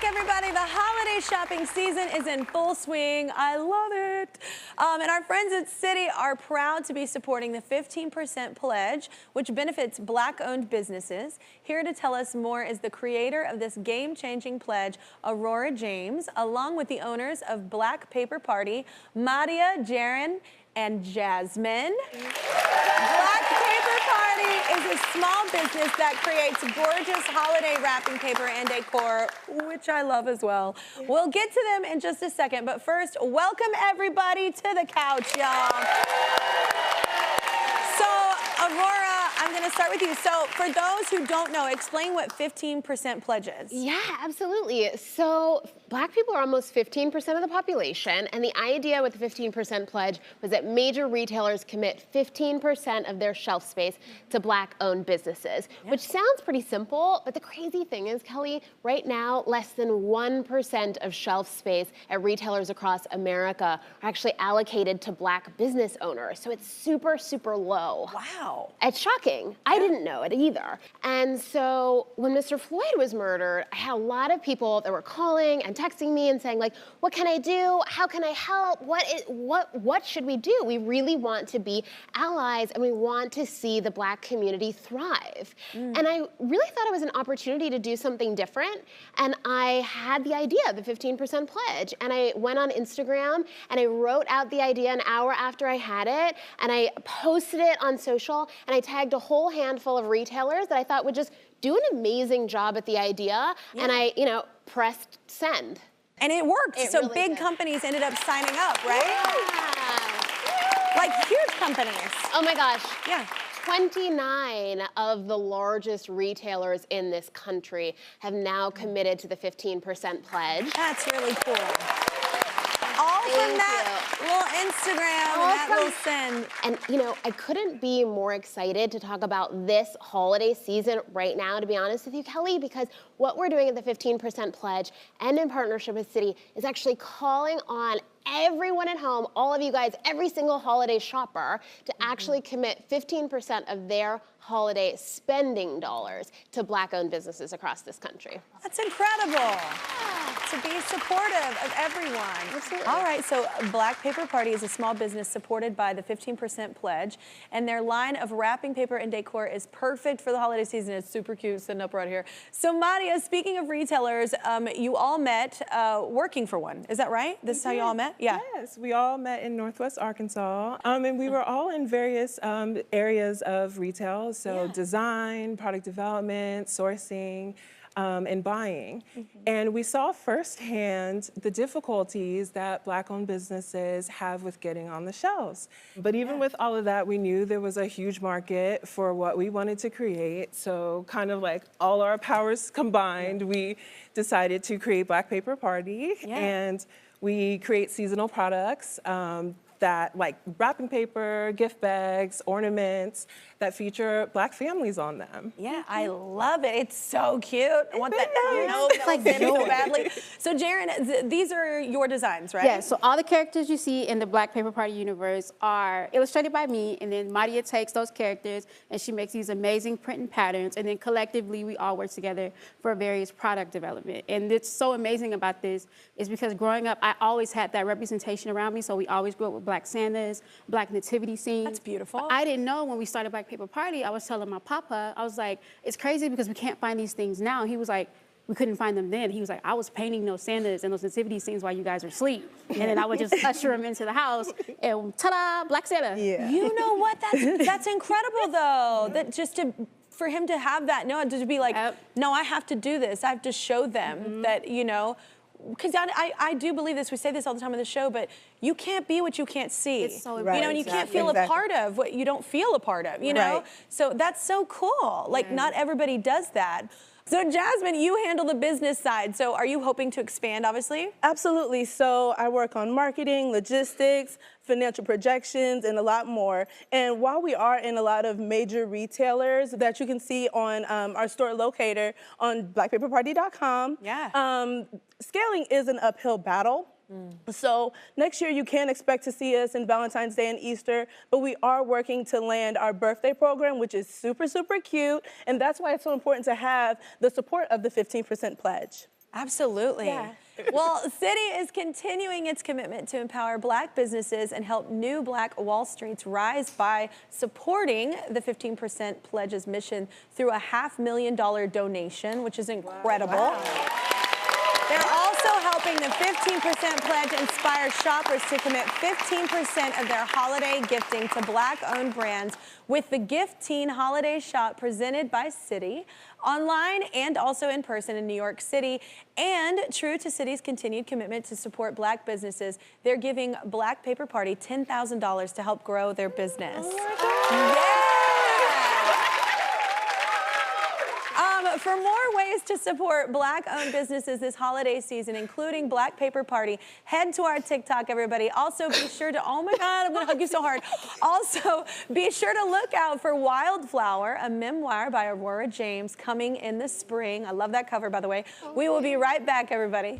everybody. The holiday shopping season is in full swing. I love it. And our friends at Citi are proud to be supporting the 15% pledge, which benefits Black-owned businesses. Here to tell us more is the creator of this game-changing pledge, Aurora James, along with the owners of Black Paper Party, Madia, Jaren, and Jasmine. Black Paper Party is a small business that creates gorgeous holiday wrapping paper and decor, which I love as well. We'll get to them in just a second, but first, welcome everybody to the couch, y'all. So, Aurora, I'm gonna start with you. So, for those who don't know, explain what 15% pledge is. Yeah, absolutely. So, Black people are almost 15% of the population, and the idea with the 15% pledge was that major retailers commit 15% of their shelf space to Black-owned businesses, which sounds pretty simple, but the crazy thing is, Kelly, right now, less than 1% of shelf space at retailers across America are actually allocated to Black business owners, so it's super, super low. Wow. It's shocking. I didn't know it either. And so when Mr. Floyd was murdered, I had a lot of people that were calling and texting me and saying, like, what can I do? How can I help? What should we do? We really want to be allies and we want to see the Black community thrive. And I really thought it was an opportunity to do something different. And I had the idea of the 15% pledge. And I went on Instagram and I wrote out the idea an hour after I had it. And I posted it on social and I tagged a whole handful of retailers that I thought would just do an amazing job at the idea. And I, pressed send. And it worked. So really big did. companies ended up signing up, right? Yeah. Like huge companies. Oh my gosh. Yeah. 29 of the largest retailers in this country have now committed to the 15% pledge. That's really cool. All from that little Instagram and that little send. And I couldn't be more excited to talk about this holiday season right now, to be honest with you, Kelly, because what we're doing at the 15% pledge and in partnership with Citi is actually calling on everyone at home, all of you guys, every single holiday shopper, to actually commit 15% of their holiday spending dollars to Black-owned businesses across this country. That's incredible. To be supportive of everyone. Absolutely. All right, so Black Paper Party is a small business supported by the 15% pledge, and their line of wrapping paper and decor is perfect for the holiday season. It's super cute, sitting up right here. So Madia, speaking of retailers, you all met working for one. Is that right? This is how you all met? Yeah. Yes, we all met in Northwest Arkansas, and we were all in various areas of retail, so design, product development, sourcing, and buying. And we saw firsthand the difficulties that Black-owned businesses have with getting on the shelves. But even with all of that, we knew there was a huge market for what we wanted to create. So kind of like all our powers combined, we decided to create Black Paper Party. And we create seasonal products that like wrapping paper, gift bags, ornaments that feature Black families on them. Yeah, I love it. It's so cute. I want that it's like so badly. So Jaren, these are your designs, right? Yeah, so all the characters you see in the Black Paper Party universe are illustrated by me, and then Madia takes those characters and she makes these amazing print and patterns, and then collectively we all work together for various product development. And it's so amazing about this is because growing up, I always had that representation around me, so we always grew up with Black Santas, Black nativity scenes. That's beautiful. But I didn't know when we started Black Paper Party, I was telling my papa, I was like, it's crazy because we can't find these things now. He was like, we couldn't find them then. He was like, I was painting those Santas and those nativity scenes while you guys were asleep. And then I would just usher them into the house and ta-da, Black Santa. Yeah. You know what? That's incredible though. That just for him to have that, to be like, no, I have to do this. I have to show them that, because I do believe this, we say this all the time on the show, but you can't be what you can't see. It's so and you can't feel a part of what you don't feel a part of, you know? So that's so cool. Like not everybody does that. So Jasmine, you handle the business side. So are you hoping to expand, obviously? Absolutely. So I work on marketing, logistics, financial projections, and a lot more. And while we are in a lot of major retailers that you can see on our store locator on blackpaperparty.com, scaling is an uphill battle. So next year you can expect to see us in Valentine's Day and Easter, but we are working to land our birthday program, which is super, super cute. And that's why it's so important to have the support of the 15% pledge. Absolutely. Yeah. Well, Citi is continuing its commitment to empower Black businesses and help new Black Wall Streets rise by supporting the 15% Pledge's mission through a $500,000 donation, which is incredible. Wow. They're also helping the 15% Pledge inspire shoppers to commit 15% of their holiday gifting to Black-owned brands with the Gift Teen Holiday Shop presented by Citi, online and also in person in New York City. And true to Citi's continued commitment to support Black businesses, they're giving Black Paper Party $10,000 to help grow their business. For more ways to support Black-owned businesses this holiday season, including Black Paper Party, head to our TikTok, everybody. Also, be sure to, oh my God, I'm gonna hug you so hard. Also, be sure to look out for Wildflower, a memoir by Aurora James, coming in the spring. I love that cover, by the way. We will be right back, everybody.